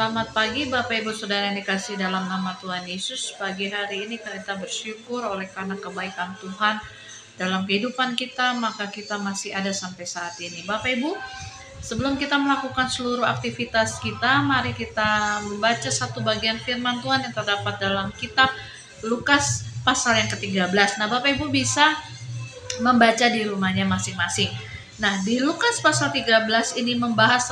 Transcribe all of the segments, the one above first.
Selamat pagi Bapak Ibu Saudara yang dikasihi dalam nama Tuhan Yesus. Pagi hari ini kita bersyukur oleh karena kebaikan Tuhan dalam kehidupan kita, maka kita masih ada sampai saat ini. Bapak Ibu, sebelum kita melakukan seluruh aktivitas kita, mari kita membaca satu bagian firman Tuhan yang terdapat dalam kitab Lukas pasal yang ke-13. Nah, Bapak Ibu bisa membaca di rumahnya masing-masing. Nah, di Lukas pasal 13 ini membahas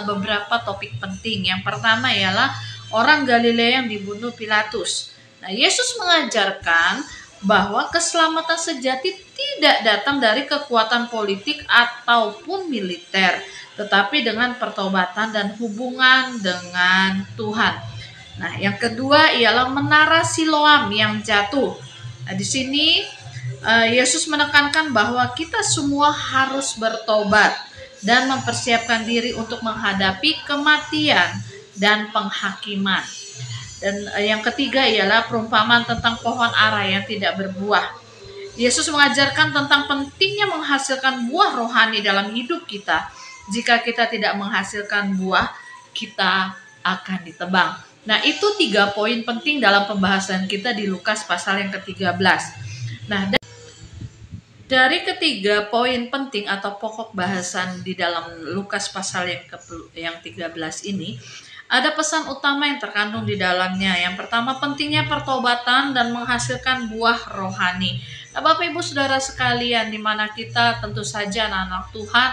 beberapa topik penting. Yang pertama ialah orang Galilea yang dibunuh Pilatus. Nah, Yesus mengajarkan bahwa keselamatan sejati tidak datang dari kekuatan politik ataupun militer, tetapi dengan pertobatan dan hubungan dengan Tuhan. Nah, yang kedua ialah menara Siloam yang jatuh. Nah, di sini Yesus menekankan bahwa kita semua harus bertobat dan mempersiapkan diri untuk menghadapi kematian dan penghakiman. Dan yang ketiga ialah perumpamaan tentang pohon ara yang tidak berbuah. Yesus mengajarkan tentang pentingnya menghasilkan buah rohani dalam hidup kita. Jika kita tidak menghasilkan buah, kita akan ditebang. Nah, itu 3 poin penting dalam pembahasan kita di Lukas pasal yang ke-13. Nah, dari ketiga poin penting atau pokok bahasan di dalam Lukas pasal yang 13 ini, ada pesan utama yang terkandung di dalamnya. Yang pertama, pentingnya pertobatan dan menghasilkan buah rohani. Nah, Bapak Ibu Saudara sekalian, di mana kita tentu saja anak-anak Tuhan,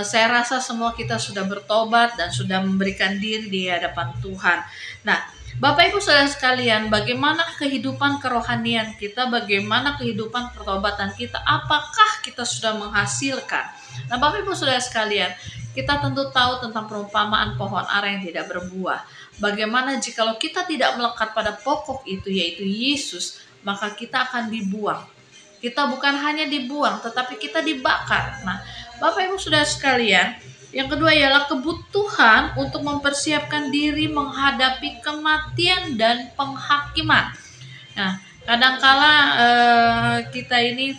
saya rasa semua kita sudah bertobat dan sudah memberikan diri di hadapan Tuhan. Nah, Bapak Ibu Saudara sekalian, bagaimana kehidupan kerohanian kita, bagaimana kehidupan pertobatan kita, apakah kita sudah menghasilkan? Nah, Bapak Ibu Saudara sekalian, kita tentu tahu tentang perumpamaan pohon ara yang tidak berbuah. Bagaimana jikalau kita tidak melekat pada pokok itu, yaitu Yesus, maka kita akan dibuang. Kita bukan hanya dibuang, tetapi kita dibakar. Nah, Bapak Ibu Saudara sekalian, yang kedua ialah kebutuhan untuk mempersiapkan diri menghadapi kematian dan penghakiman. Nah, kadangkala kita ini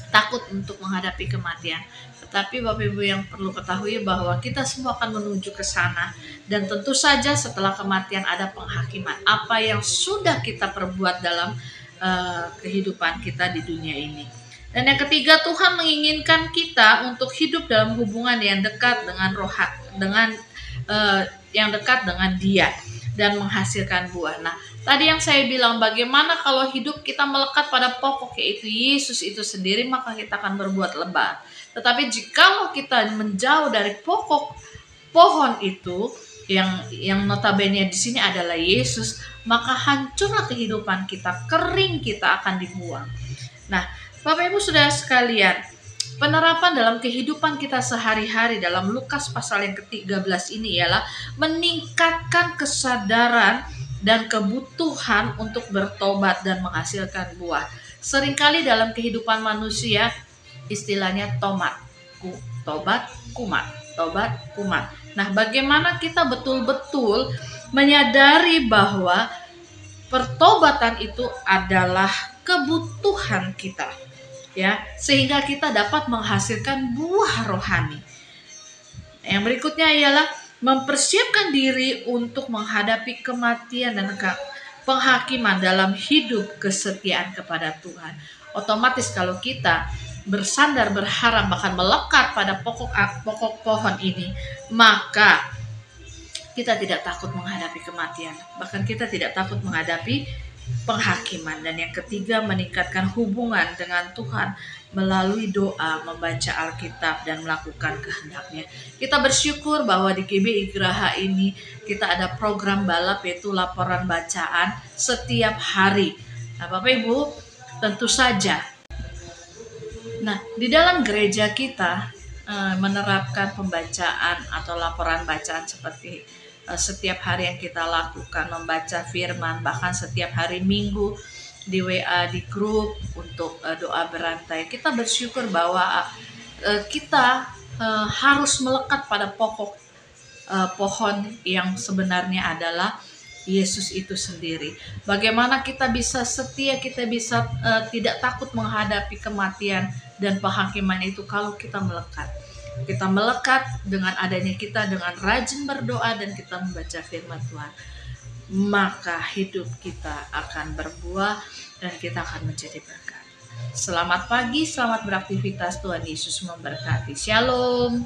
takut untuk menghadapi kematian. Tetapi Bapak Ibu yang perlu ketahui bahwa kita semua akan menuju ke sana. Dan tentu saja setelah kematian ada penghakiman. Apa yang sudah kita perbuat dalam kehidupan kita di dunia ini. Dan yang ketiga, Tuhan menginginkan kita untuk hidup dalam hubungan yang dekat dengan yang dekat dengan Dia dan menghasilkan buah. Nah, tadi yang saya bilang, bagaimana kalau hidup kita melekat pada pokok yaitu Yesus itu sendiri, maka kita akan berbuat lebat. Tetapi jikalau kita menjauh dari pokok pohon itu yang notabene di sini adalah Yesus, maka hancurlah kehidupan kita, kering kita akan dibuang. Nah, Bapak Ibu Saudara sekalian, penerapan dalam kehidupan kita sehari-hari dalam Lukas pasal yang ke-13 ini ialah meningkatkan kesadaran dan kebutuhan untuk bertobat dan menghasilkan buah. Seringkali dalam kehidupan manusia istilahnya tobat, kumat. Nah, bagaimana kita betul-betul menyadari bahwa pertobatan itu adalah kebutuhan kita, ya, sehingga kita dapat menghasilkan buah rohani. Yang berikutnya ialah mempersiapkan diri untuk menghadapi kematian dan penghakiman dalam hidup kesetiaan kepada Tuhan. Otomatis kalau kita bersandar, berharap, bahkan melekat pada pokok pohon ini, maka kita tidak takut menghadapi kematian, bahkan kita tidak takut menghadapi penghakiman. Dan yang ketiga, meningkatkan hubungan dengan Tuhan melalui doa, membaca Alkitab, dan melakukan kehendak-Nya. Kita bersyukur bahwa di GBI Geraha ini kita ada program balap, yaitu laporan bacaan setiap hari. Nah, Bapak Ibu, tentu saja, nah, di dalam gereja kita menerapkan pembacaan atau laporan bacaan seperti setiap hari yang kita lakukan, membaca firman, bahkan setiap hari Minggu di WA, di grup untuk doa berantai. Kita bersyukur bahwa kita harus melekat pada pokok pohon yang sebenarnya adalah Yesus itu sendiri. Bagaimana kita bisa setia, kita bisa tidak takut menghadapi kematian dan penghakiman itu kalau kita melekat. kita melekat dengan adanya kita dengan rajin berdoa dan kita membaca firman Tuhan, maka hidup kita akan berbuah dan kita akan menjadi berkat. Selamat pagi, selamat beraktivitas. Tuhan Yesus memberkati. Shalom.